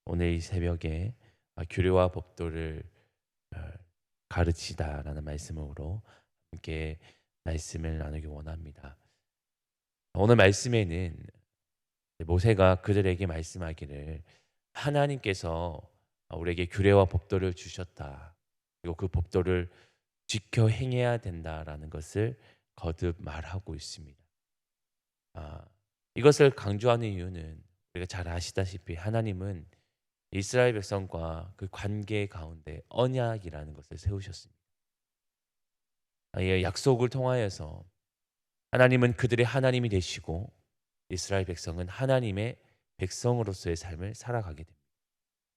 오늘 이 새벽에 규례와 법도를 어, 가르치다라는 말씀으로 함께 말씀을 나누기 원합니다. 오늘 말씀에는 모세가 그들에게 말씀하기를 하나님께서 우리에게 규례와 법도를 주셨다. 그리고 그 법도를 지켜 행해야 된다라는 것을 거듭 말하고 있습니다. 아, 이것을 강조하는 이유는 우리가 잘 아시다시피 하나님은 이스라엘 백성과 그 관계 가운데 언약이라는 것을 세우셨습니다. 이 약속을 통하여서 하나님은 그들의 하나님이 되시고 이스라엘 백성은 하나님의 백성으로서의 삶을 살아가게 됩니다.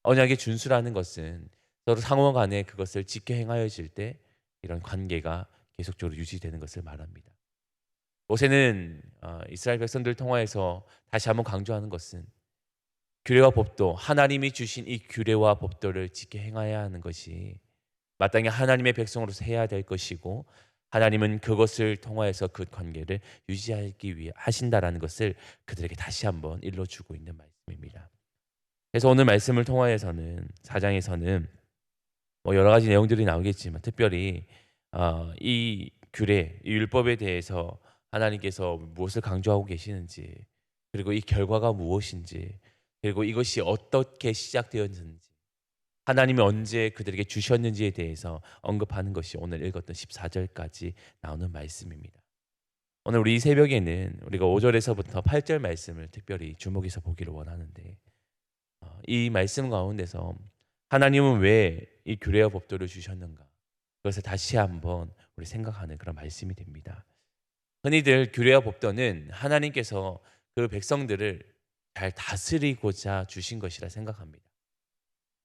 언약의 준수라는 것은 서로 상호 간에 그것을 지켜 행하여질 때 이런 관계가 계속적으로 유지되는 것을 말합니다. 모세는 이스라엘 백성들을 통하여서 다시 한번 강조하는 것은 규례와 법도, 하나님이 주신 이 규례와 법도를 지켜 행해야 하는 것이 마땅히 하나님의 백성으로서 해야 될 것이고, 하나님은 그것을 통하여서 그 관계를 유지하기 위해 하신다라는 것을 그들에게 다시 한번 일러주고 있는 말씀입니다. 그래서 오늘 말씀을 통하여서는 4장에서는 뭐 여러 가지 내용들이 나오겠지만 특별히 이 규례, 이 율법에 대해서 하나님께서 무엇을 강조하고 계시는지, 그리고 이 결과가 무엇인지, 그리고 이것이 어떻게 시작되었는지, 하나님이 언제 그들에게 주셨는지에 대해서 언급하는 것이 오늘 읽었던 14절까지 나오는 말씀입니다. 오늘 우리 이 새벽에는 우리가 5절에서부터 8절 말씀을 특별히 주목해서 보기를 원하는데, 이 말씀 가운데서 하나님은 왜 이 규례와 법도를 주셨는가, 그것을 다시 한번 우리 생각하는 그런 말씀이 됩니다. 흔히들 규례와 법도는 하나님께서 그 백성들을 잘 다스리고자 주신 것이라 생각합니다.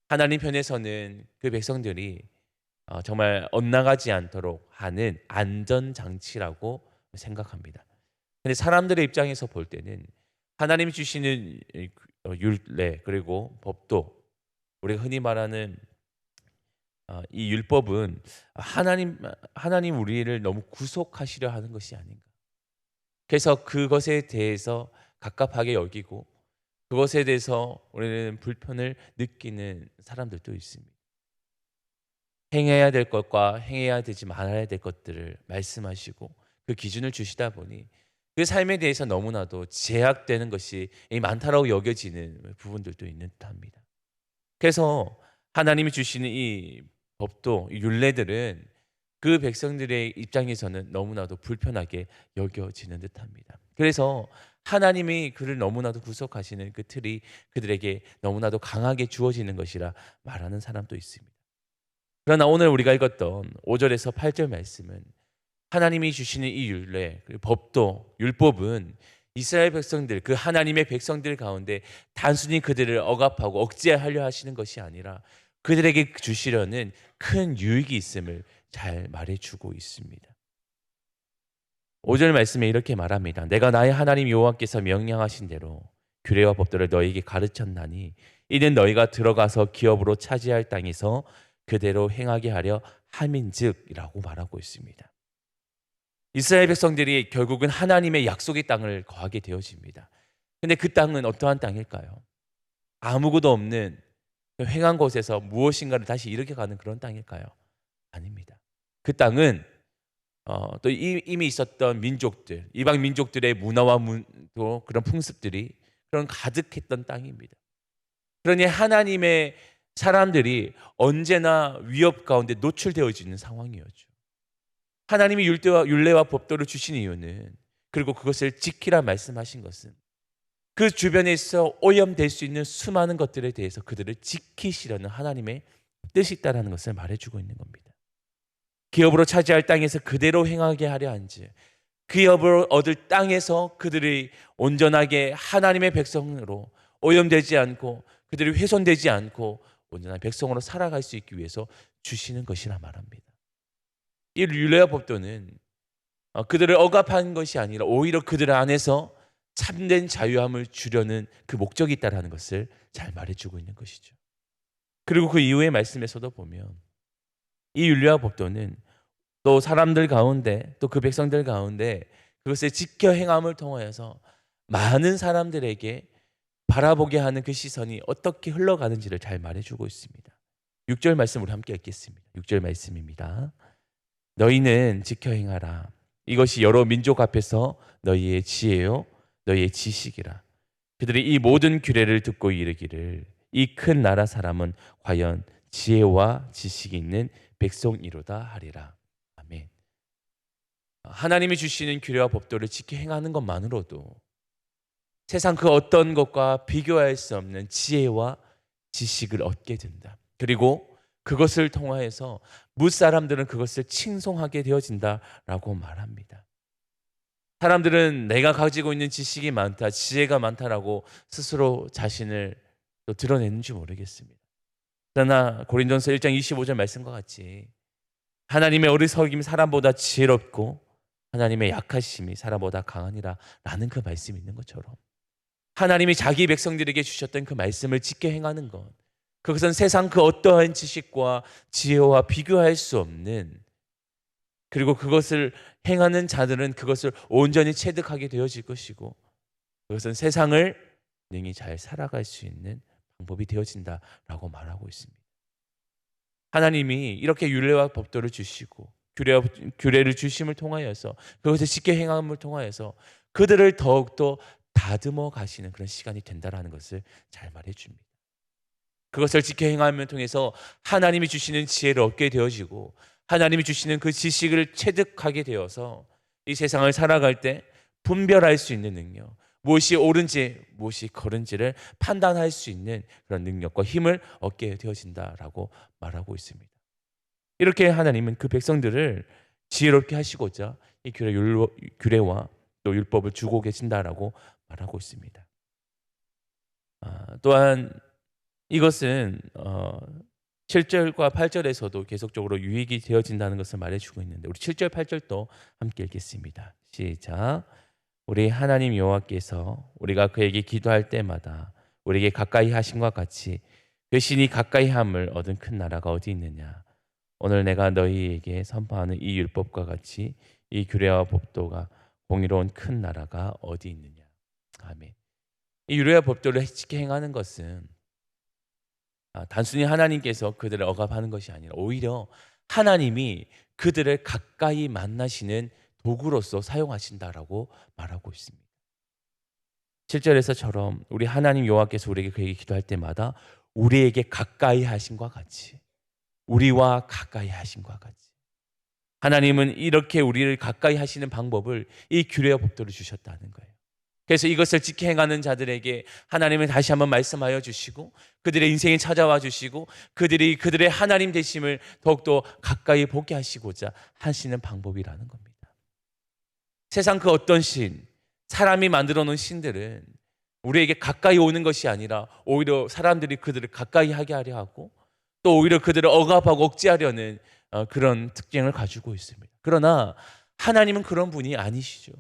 하나님 편에서는 그 백성들이 정말 엇나가지 않도록 하는 안전장치라고 생각합니다. 근데 사람들의 입장에서 볼 때는 하나님이 주시는 율례 그리고 법도, 우리가 흔히 말하는 이 율법은 하나님 우리를 너무 구속하시려 하는 것이 아닌가. 그래서 그것에 대해서 갑갑하게 여기고 그것에 대해서 우리는 불편을 느끼는 사람들도 있습니다. 행해야 될 것과 행해야 되지 말아야 될 것들을 말씀하시고 그 기준을 주시다 보니 그 삶에 대해서 너무나도 제약되는 것이 많다라고 여겨지는 부분들도 있는 듯합니다. 그래서 하나님이 주시는 이 법도, 이 율례들은 그 백성들의 입장에서는 너무나도 불편하게 여겨지는 듯합니다. 그래서 하나님이 그를 너무나도 구속하시는 그 틀이 그들에게 너무나도 강하게 주어지는 것이라 말하는 사람도 있습니다. 그러나 오늘 우리가 읽었던 5절에서 8절 말씀은 하나님이 주시는 이 율례, 그리고 법도, 율법은 이스라엘 백성들, 그 하나님의 백성들 가운데 단순히 그들을 억압하고 억제하려 하시는 것이 아니라 그들에게 주시려는 큰 유익이 있음을 잘 말해주고 있습니다. 5절 말씀에 이렇게 말합니다. 내가 나의 하나님 여호와께서 명령하신 대로 규례와 법도를 너희에게 가르쳤나니 이는 너희가 들어가서 기업으로 차지할 땅에서 그대로 행하게 하려 함인즉이라고 말하고 있습니다. 이스라엘 백성들이 결국은 하나님의 약속의 땅을 거하게 되어집니다. 근데 그 땅은 어떠한 땅일까요? 아무것도 없는 횡한 곳에서 무엇인가를 다시 일으켜가는 그런 땅일까요? 아닙니다. 그 땅은 또 이미 있었던 민족들, 이방 민족들의 문화와 또 그런 풍습들이 그런 가득했던 땅입니다. 그러니 하나님의 사람들이 언제나 위협 가운데 노출되어지는 상황이었죠. 하나님이 율례와 법도를 주신 이유는, 그리고 그것을 지키라 말씀하신 것은 그 주변에서 오염될 수 있는 수많은 것들에 대해서 그들을 지키시려는 하나님의 뜻이 있다는 것을 말해주고 있는 겁니다. 기업으로 차지할 땅에서 그대로 행하게 하려 한지, 기업을 얻을 땅에서 그들이 온전하게 하나님의 백성으로 오염되지 않고 그들이 훼손되지 않고 온전한 백성으로 살아갈 수 있기 위해서 주시는 것이라 말합니다. 이 율례와 법도는 그들을 억압하는 것이 아니라 오히려 그들 안에서 참된 자유함을 주려는 그 목적이 있다는 것을 잘 말해주고 있는 것이죠. 그리고 그 이후의 말씀에서도 보면 이 율례와 법도는 또 사람들 가운데, 또 그 백성들 가운데 그것을 지켜 행함을 통하여서 많은 사람들에게 바라보게 하는 그 시선이 어떻게 흘러가는지를 잘 말해주고 있습니다. 6절 말씀 우리 함께 읽겠습니다. 6절 말씀입니다. 너희는 지켜 행하라. 이것이 여러 민족 앞에서 너희의 지혜요 너희의 지식이라. 그들이 이 모든 규례를 듣고 이르기를 이 큰 나라 사람은 과연 지혜와 지식이 있는 백성이로다 하리라. 아멘. 하나님이 주시는 규례와 법도를 지켜 행하는 것만으로도 세상 그 어떤 것과 비교할 수 없는 지혜와 지식을 얻게 된다. 그리고 그것을 통하여서 무사람들은 그것을 칭송하게 되어진다라고 말합니다. 사람들은 내가 가지고 있는 지식이 많다, 지혜가 많다라고 스스로 자신을 또 드러내는지 모르겠습니다. 그러나 고린도전서 1장 25절 말씀과 같이 하나님의 어리석임이 사람보다 지혜롭고 하나님의 약하심이 사람보다 강하니라 라는 그 말씀이 있는 것처럼 하나님이 자기 백성들에게 주셨던 그 말씀을 지켜 행하는 것, 그것은 세상 그 어떠한 지식과 지혜와 비교할 수 없는, 그리고 그것을 행하는 자들은 그것을 온전히 체득하게 되어질 것이고 그것은 세상을 능히 잘 살아갈 수 있는 방법이 되어진다라고 말하고 있습니다. 하나님이 이렇게 율례와 법도를 주시고 규례를 주심을 통하여서 그것을 지켜 행함을 통하여서 그들을 더욱더 다듬어 가시는 그런 시간이 된다라는 것을 잘 말해 줍니다. 그것을 지켜 행함을 통해서 하나님이 주시는 지혜를 얻게 되어지고 하나님이 주시는 그 지식을 체득하게 되어서 이 세상을 살아갈 때 분별할 수 있는 능력, 무엇이 옳은지 무엇이 거른지를 판단할 수 있는 그런 능력과 힘을 얻게 되어진다라고 말하고 있습니다. 이렇게 하나님은 그 백성들을 지혜롭게 하시고자 이 규례와 또 율법을 주고 계신다라고 말하고 있습니다. 또한 이것은 7절과 8절에서도 계속적으로 유익이 되어진다는 것을 말해주고 있는데 우리 7절 8절도 함께 읽겠습니다. 시작. 우리 하나님 여호와께서 우리가 그에게 기도할 때마다 우리에게 가까이 하심과 같이 그 신이 가까이 함을 얻은 큰 나라가 어디 있느냐. 오늘 내가 너희에게 선포하는 이 율법과 같이 이 규례와 법도가 공의로운 큰 나라가 어디 있느냐. 아멘. 이 율례와 법도를 지켜 행하는 것은 단순히 하나님께서 그들을 억압하는 것이 아니라 오히려 하나님이 그들을 가까이 만나시는 도구로서 사용하신다라고 말하고 있습니다. 7절에서처럼 우리 하나님 여호와께서 우리에게 그에게 기도할 때마다 우리에게 가까이 하심과 같이 우리와 가까이 하심과 같이 하나님은 이렇게 우리를 가까이 하시는 방법을 이 규례와 법도를 주셨다는 거예요. 그래서 이것을 지켜 행하는 자들에게 하나님은 다시 한번 말씀하여 주시고 그들의 인생에 찾아와 주시고 그들이 그들의 하나님 되심을 더욱더 가까이 보게 하시고자 하시는 방법이라는 겁니다. 세상 그 어떤 신, 사람이 만들어 놓은 신들은 우리에게 가까이 오는 것이 아니라 오히려 사람들이 그들을 가까이 하게 하려 하고 또 오히려 그들을 억압하고 억제하려는 그런 특징을 가지고 있습니다. 그러나 하나님은 그런 분이 아니시죠.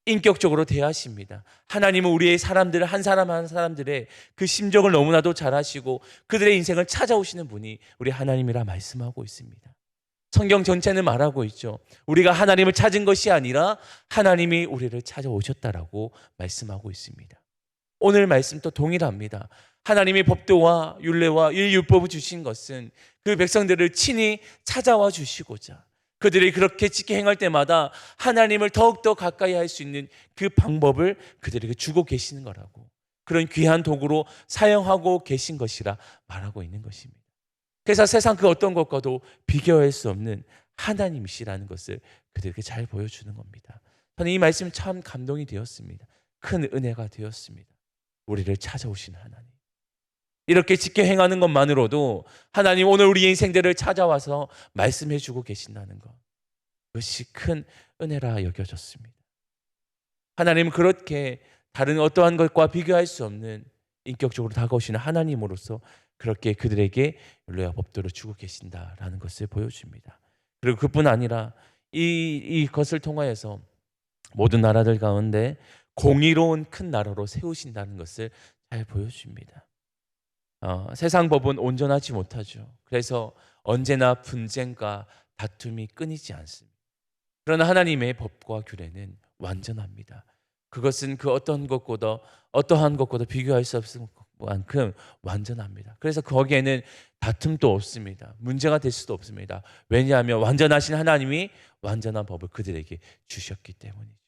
인격적으로 대하십니다. 하나님은 우리의 사람들을 한 사람 한 사람들의 그 심정을 너무나도 잘 아시고 그들의 인생을 찾아오시는 분이 우리 하나님이라 말씀하고 있습니다. 성경 전체는 말하고 있죠. 우리가 하나님을 찾은 것이 아니라 하나님이 우리를 찾아오셨다라고 말씀하고 있습니다. 오늘 말씀도 동일합니다. 하나님이 법도와 율례와 이 율법을 주신 것은 그 백성들을 친히 찾아와 주시고자 그들이 그렇게 지켜 행할 때마다 하나님을 더욱더 가까이 할 수 있는 그 방법을 그들에게 주고 계시는 거라고, 그런 귀한 도구로 사용하고 계신 것이라 말하고 있는 것입니다. 그래서 세상 그 어떤 것과도 비교할 수 없는 하나님이시라는 것을 그들에게 잘 보여주는 겁니다. 저는 이 말씀이 참 감동이 되었습니다. 큰 은혜가 되었습니다. 우리를 찾아오신 하나님, 이렇게 지켜 행하는 것만으로도 하나님 오늘 우리 인생들을 찾아와서 말씀해 주고 계신다는 것, 그것이 큰 은혜라 여겨졌습니다. 하나님은 그렇게 다른 어떠한 것과 비교할 수 없는 인격적으로 다가오시는 하나님으로서 그렇게 그들에게 율례와 법도를 주고 계신다라는 것을 보여줍니다. 그리고 그뿐 아니라 이것을 통하여서 모든 나라들 가운데 공의로운 큰 나라로 세우신다는 것을 잘 보여줍니다. 세상 법은 온전하지 못하죠. 그래서 언제나 분쟁과 다툼이 끊이지 않습니다. 그러나 하나님의 법과 규례는 완전합니다. 그것은 그 어떠한 것보다 비교할 수 없을 만큼 완전합니다. 그래서 거기에는 다툼도 없습니다. 문제가 될 수도 없습니다. 왜냐하면 완전하신 하나님이 완전한 법을 그들에게 주셨기 때문이죠.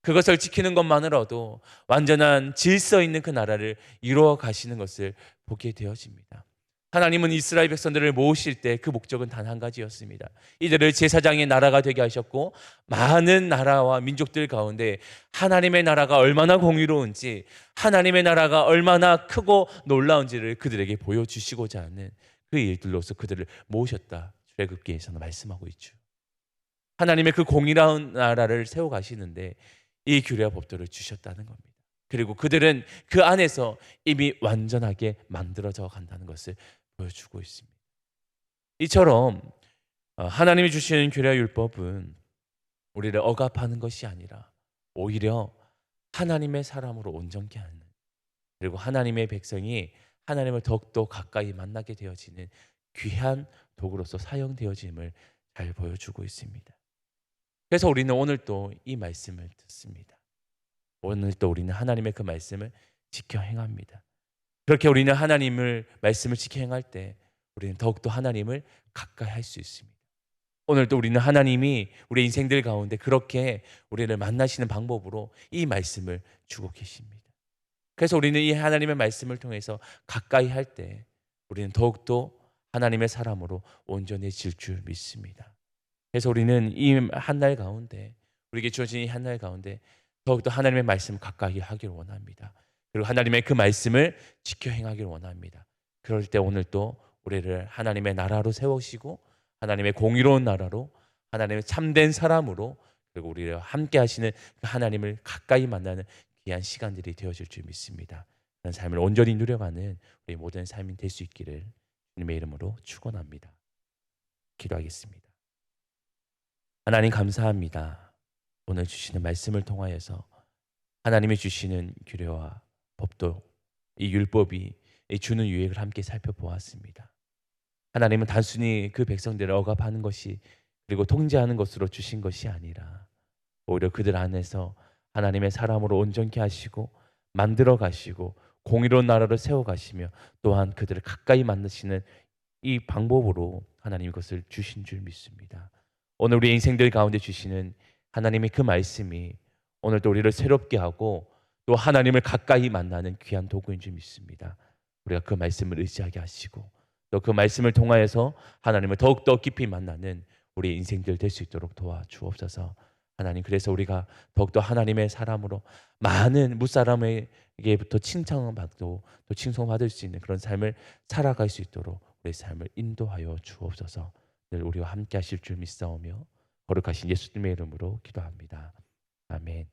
그것을 지키는 것만으로도 완전한 질서 있는 그 나라를 이루어 가시는 것을 보게 되어집니다. 하나님은 이스라엘 백성들을 모으실 때 그 목적은 단 한 가지였습니다. 이들을 제사장의 나라가 되게 하셨고 많은 나라와 민족들 가운데 하나님의 나라가 얼마나 공의로운지, 하나님의 나라가 얼마나 크고 놀라운지를 그들에게 보여주시고자 하는 그 일들로서 그들을 모으셨다. 출애굽기에서는 말씀하고 있죠. 하나님의 그 공의로운 나라를 세워 가시는데 이 규례와 법도를 주셨다는 겁니다. 그리고 그들은 그 안에서 이미 완전하게 만들어져 간다는 것을 보여주고 있습니다. 이처럼 하나님이 주시는 규례와 율법은 우리를 억압하는 것이 아니라 오히려 하나님의 사람으로 온전케 하는, 그리고 하나님의 백성이 하나님을 더욱더 가까이 만나게 되어지는 귀한 도구로서 사용되어짐을 잘 보여주고 있습니다. 그래서 우리는 오늘 또 이 말씀을 듣습니다. 오늘 또 우리는 하나님의 그 말씀을 지켜 행합니다. 그렇게 우리는 하나님을 말씀을 지켜 행할 때 우리는 더욱더 하나님을 가까이 할 수 있습니다. 오늘도 우리는 하나님이 우리 인생들 가운데 그렇게 우리를 만나시는 방법으로 이 말씀을 주고 계십니다. 그래서 우리는 이 하나님의 말씀을 통해서 가까이 할 때 우리는 더욱더 하나님의 사람으로 온전해질 줄 믿습니다. 그래서 우리는 이 한날 가운데, 우리에게 주어진 이 한날 가운데 더욱더 하나님의 말씀을 가까이 하기를 원합니다. 그리고 하나님의 그 말씀을 지켜 행하기를 원합니다. 그럴 때 오늘 또 우리를 하나님의 나라로 세우시고 하나님의 공의로운 나라로, 하나님의 참된 사람으로, 그리고 우리를 함께 하시는 그 하나님을 가까이 만나는 귀한 시간들이 되어질 줄 믿습니다. 그런 삶을 온전히 누려가는 우리 모든 삶이 될 수 있기를 주님의 이름으로 축원합니다. 기도하겠습니다. 하나님 감사합니다. 오늘 주시는 말씀을 통하여서 하나님이 주시는 규례와 법도, 이 율법이 주는 유익을 함께 살펴보았습니다. 하나님은 단순히 그 백성들을 억압하는 것이, 그리고 통제하는 것으로 주신 것이 아니라 오히려 그들 안에서 하나님의 사람으로 온전케 하시고 만들어 가시고 공의로운 나라를 세워 가시며 또한 그들을 가까이 만드시는 이 방법으로 하나님 것을 주신 줄 믿습니다. 오늘 우리 인생들 가운데 주시는 하나님의 그 말씀이 오늘도 우리를 새롭게 하고 또 하나님을 가까이 만나는 귀한 도구인 줄 믿습니다. 우리가 그 말씀을 의지하게 하시고 또 그 말씀을 통하여서 하나님을 더욱더 깊이 만나는 우리 인생들 될 수 있도록 도와주옵소서. 하나님, 그래서 우리가 더욱더 하나님의 사람으로 많은 무사람에게부터 칭찬을 받고 또 칭송받을 수 있는 그런 삶을 살아갈 수 있도록 우리 삶을 인도하여 주옵소서. 늘 우리와 함께 하실 줄 믿사오며 거룩하신 예수님의 이름으로 기도합니다. 아멘.